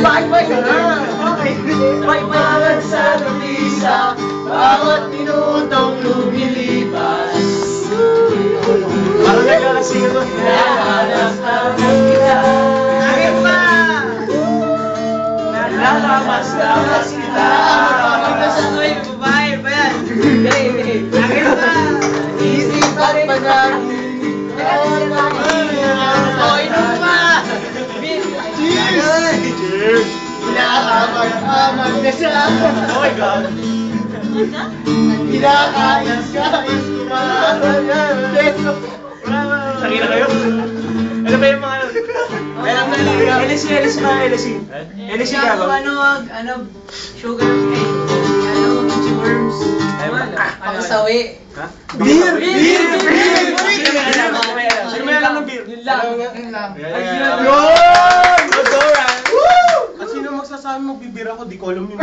Bye-bye ka na! Okay. Bye-bye sa lamisa, bawat minutong lumilipas. Parang nagkakasing ito. Nahanap-hanap kita. Bakit ba? Nalamas-lamas kita. Uy, babae ba yan? Bakit ba? Isipan pa natin. Inom ka! Cheers! Inaamag-amag na siya. Oh my God. Kinakais-kais kumakain. Nakita kayo? Ano ba yung mga ano? LSC ba? LSC ka ba? Sugar cane. Worms. Pakasawi. Ha? Beer! Sino may alam ng beer? Yun lang. Yun! Let's go, Ryan! At sino magsasabi magbibir ako? Di ko alam yun.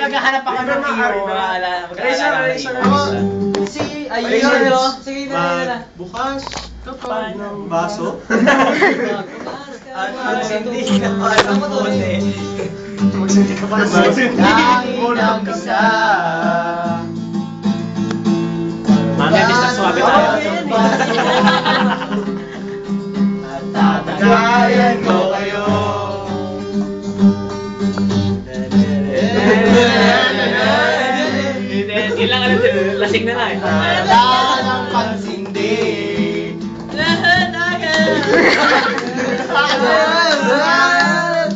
Naghahanap ako ng hero. Si Ayun. Sige na. Bukas kapag ng baso. At magsindi ka pa ng bote. Magsindi ka pa ng baso. Kahit ang isa. Mamaya, Mr. Suabe tayo. At tatagayan ko kayo. Ilang ano, lasing na na eh. Wala ng pagsindi. Tama na yan! Tama na yan!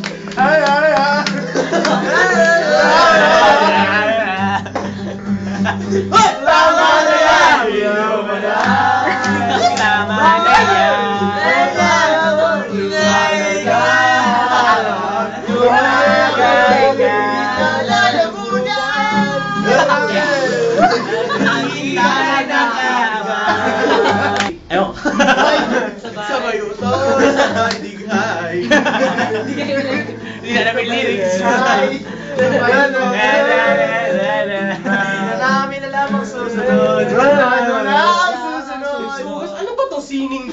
Ayaw. Sabay utos, sabay dighay. Hindi na namin lyrics. Namin na lamang susunod. Ano na ang susunod? Ano ba to? Sining?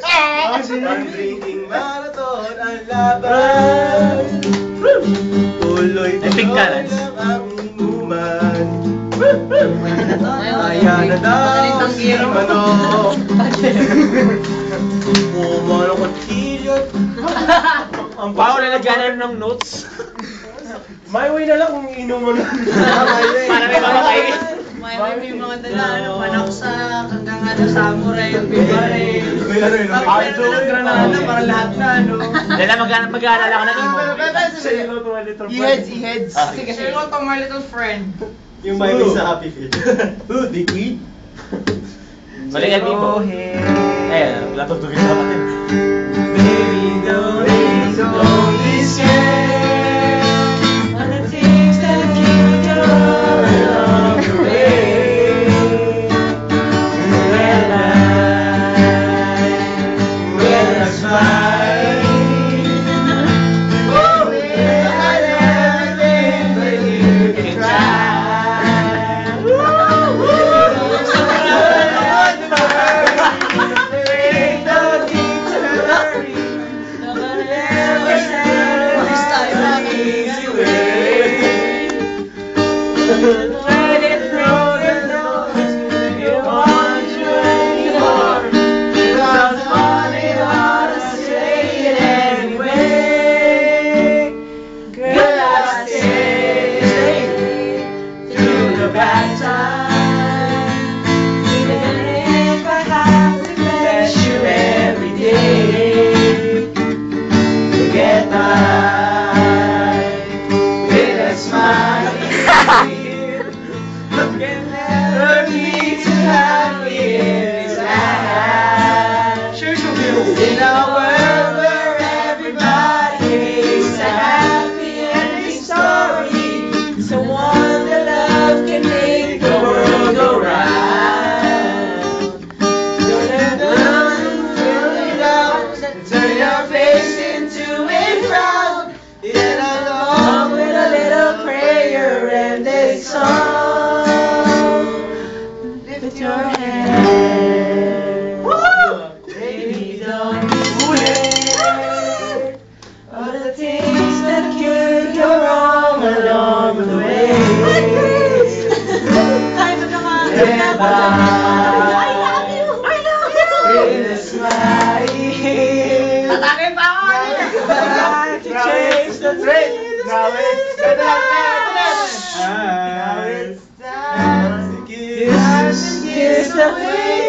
Ang drinking marathon ang laban. Epic balance. Ang inuman. Ayan na daw si Manok. Umano ko tilot. Ang bawa na nagkanan ng notes. My way na lang kung iinom mo na. Para may mamatay. May mga dala, panaksak, hanggang samurai, bibare. Meron ng granada para lahat na, Dala mag-aalala ka ng imo. E-heads. Sige, hello to my little friend. Yung my way sa Happy Feet. Who? The Queen? Balik ang tipo. Ayan, wala tutugin sa kapatid. Baby, don't be scared. On the things that you do along the way. When I smile, everything but you can try. There ain't no need to hurry. Away!